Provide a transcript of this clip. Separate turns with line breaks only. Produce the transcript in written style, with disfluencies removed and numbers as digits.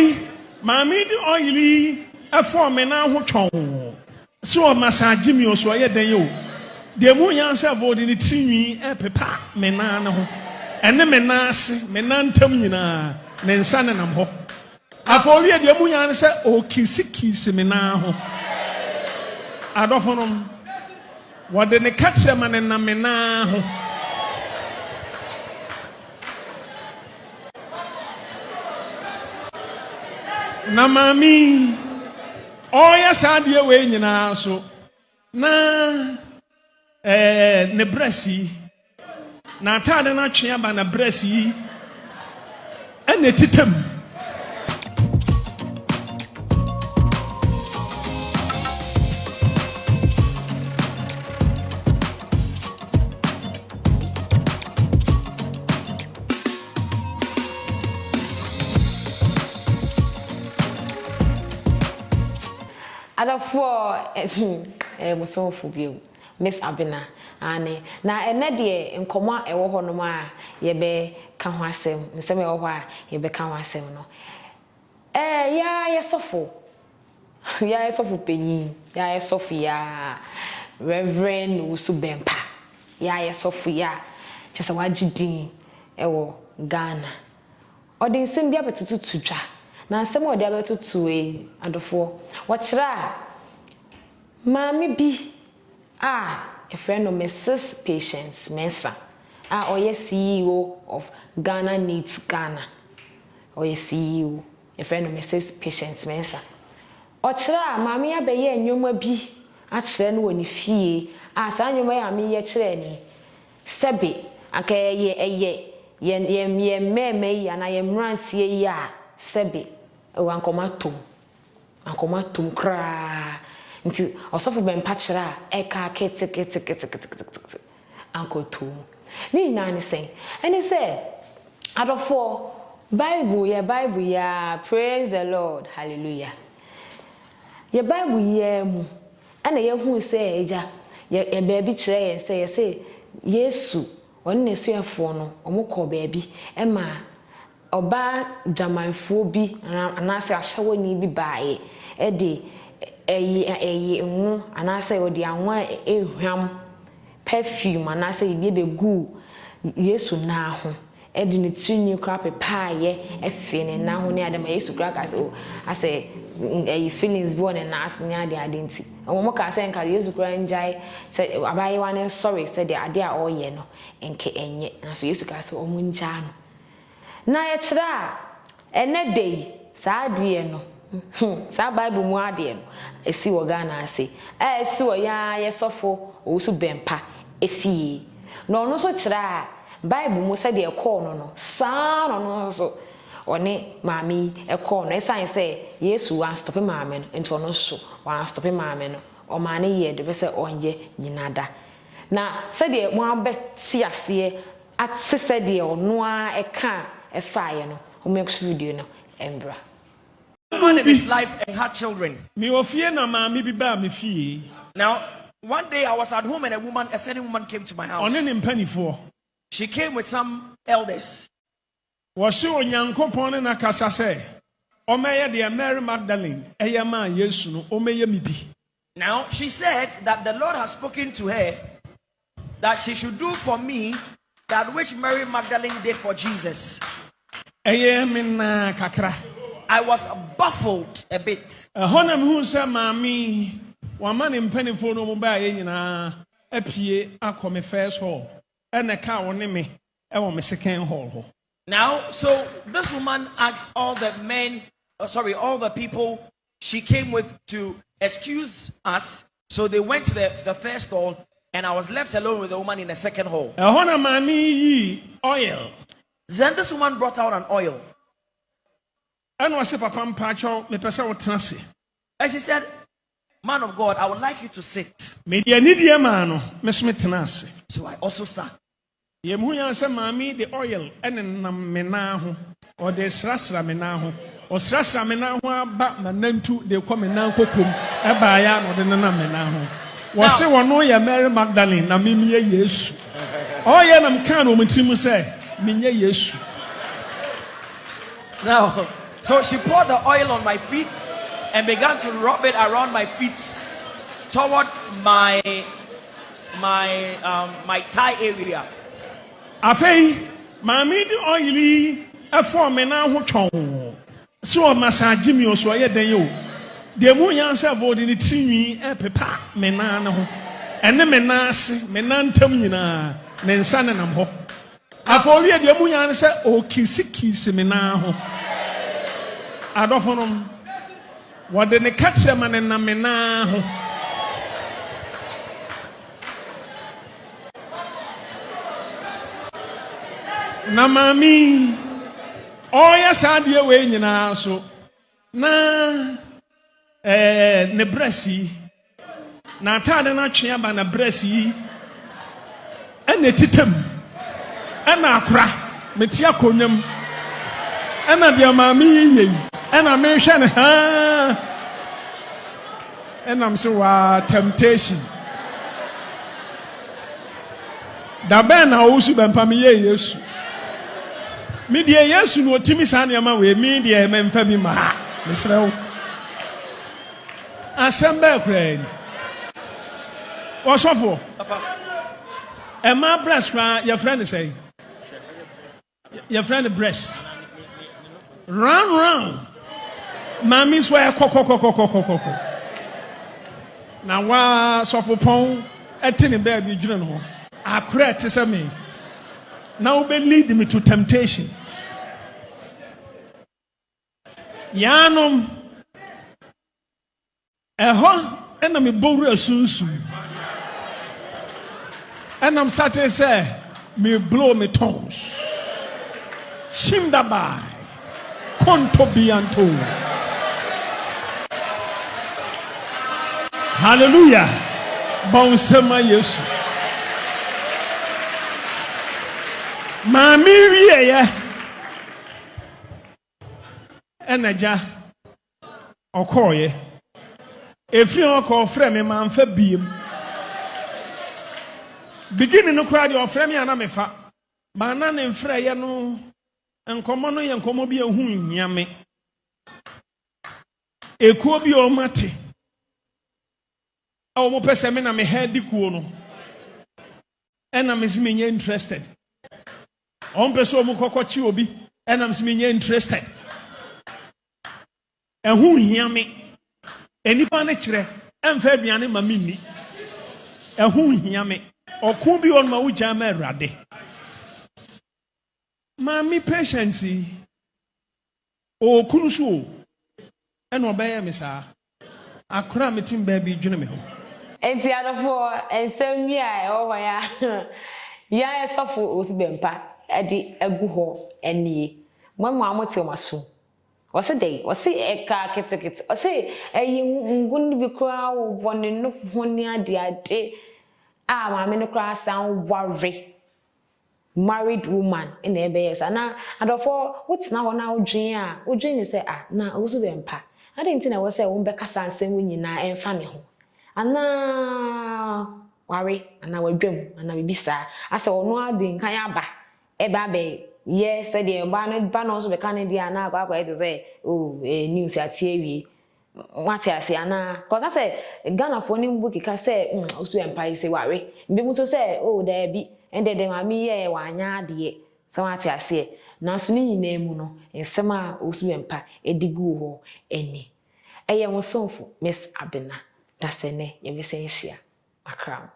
Oi, Mammy, the oily, a form and now who chong. So, massage me or so, than you. The moon answer voted in the tree, a papa, menano, and the menas, menantamina, mensanam. I forget the moon answer, oh, kissy seminaho. I don't know what the catch a man and menaho. Na mami oya sadia we nyina so na ne bresi na tade na twe aba na bresi ene titam
Other four, so for you, Miss Abina, Annie. Now, a dear in coma a wohonoma, ye be can was him, in some way, ye become was him. No, ya sofo, ya sofo penny, ya Sophia, Reverend Owusu Bempah, ya Sophia, just a wajidi, ewo Ghana, or the same be able to try. Na some of the other two and four. What's that? Mammy B. A friend of Mrs. Patience Mensah. Or yes, CEO of Ghana Needs Ghana. Or yes, CEO, a friend of Mrs. Patience Mensah. What's that? Mammy, I be and you may be at then when you fee. As I know where I mean, yet Sebi, okay, ye, me, and I am rancy, ya, Sebi. Ankomatum kra nti osofo bempa kira eka kete ankotum ni nyina ne sen ene se adofo bible ya praise the Lord hallelujah ye bible ye mu ana ye hu se eja ye baabi kira ye se Yesu onne suafo no omukọ baabi ema oba jamanfo bi anase ahyewoni bi baaye e de hu anase odi anwa ehwam perfume anase bi begu Yesu na ho e de ne trini kra pepaaye efe ne na ho ne adama Yesu kra ka ase feelings bi one na ase ne ade nti omo ka se nka Yesu kra njai se abaye wane sorry se de ade a oye no enke enye na so Yesu ka se omo nja no na ye kira ene dey sa ade no sa bible mu ade no esi wo Ghana ase esi wo ya ye sofo Owusu Bempah efie no no so kira bible mu se de ekọ no sa no so one mami ekọ no esan se Yesu wan stop mami no enti ono so wan stop mami no o ma ne ye de be se onye nyinada na se de mo abesi ase atse se de ono a eka a fire no who makes video no embra
man in his life and had children.
Now
one day I was at home and a certain woman came to my house. She came with some elders.
Was you young component na kasase Omeye de Mary Magdalene eyama Yesu no omeye mibi.
Now she said that the Lord has spoken to her that she should do for me that which Mary Magdalene did for Jesus.
I
was baffled a bit.
Honam who said, Mammy, one man in penny for no mobile in a pie, a come first hall, and a cow on me, and my second hall.
Now, so this woman asked all the men, all the people she came with to excuse us. So they went to the first hall, and I was left alone with the woman in the second hall.
Oil.
Then this woman brought out an oil.
And was a papa pacho, me person transi.
And she said, man of God, I would like you to sit.
Media nidia mano, Miss Mittenasi.
So I also sat.
Yemuya said, Mammy, the oil, and menaho, or the srasra menaho, or srasra menaho, but manentu, they come in now, cocum, a bayan or the nana menaho. Was say one no ya Mary Magdalene, na mimi Yesu. Oh, yeah, I'm kind of say, Minya Yesu.
Now, So she poured the oil on my feet and began to rub it around my feet toward my thigh area.
Afei, mami di oili efo me na ho twon. So massage me oso ye den yo. De mu yan se body ni trinwi pepa me na ne ho. Ene me na ase, me na ntam nyina, ne nsa ne nam ho. Afo wi de mu yan se o kisi me na ho. Adofonom wode ne katre ma ne na me na ho. Na mami oya sadie we nyina so na ne bresi na tade na twe aba na bresi ene titam ena akora metia konyam ena de mami yiyi ena me hwe ne ha ena mse wa temptation da ben na owusu bempah me ye Yesu me die Yesu no otimi sa ne ma we me die memfa bi ma mesrew assemble kran osofo e ma breast kwa your friend say your friend breast run mami so e kokokokokokoko na wa sofo pon etini ba bi dwene no akura te se me now be lead me to temptation. Yanom eho ena me boru asunsu ena am sate say me blow me tongues shimda by konto bianto. Hallelujah. Bonsema Yesu mami wiye ya enaja okoye efi oko frɛ me ma mfa biem beginning no kra de ofrɛ me ana mefa ba na ne mfrɛ ye no enkomo no ye enkomo bi ehu nhia me ekuo bi o mate awo mo pese me na me head kuo no ena me si me nye interested on person mu kokochi obi enam se menye interested ehu hia me enipa ne kire emfa aduane ma minni ehu hia me okun bi on ma wuja ma awrade ma mi patience o kunu so ena obeye me saa akora metim ba bi dwene me ho
enti adofo ensem wi a e wo ya ya esofo owusu bempah edi egu ho enie mwamu amote maso wose dey wose eka kitikiti wose eyi ngun bi kra wo bone no ho ni ade a ma me no kra san worry married woman in the yes ana adofo wotina ho na odwen a odwen ni say na owusu bempah ade nti na wo say wo mbeka sansem nyina emfa ne ho ana worry ana wadwam ana bibisa asa ono ade nkan aba ebabe yes said the ba no so be kan dia na akwa e say oh news atiewie what I say ana cause I say Ghana for nim book ka say osu empire say ware mbe mu so say oh there be and then mami ye wanya ade so what I say na so ni nyina mu no ensem a osu empire edigu ho eni eye wo sonfo Miss Abena dasene ye bi senhia akram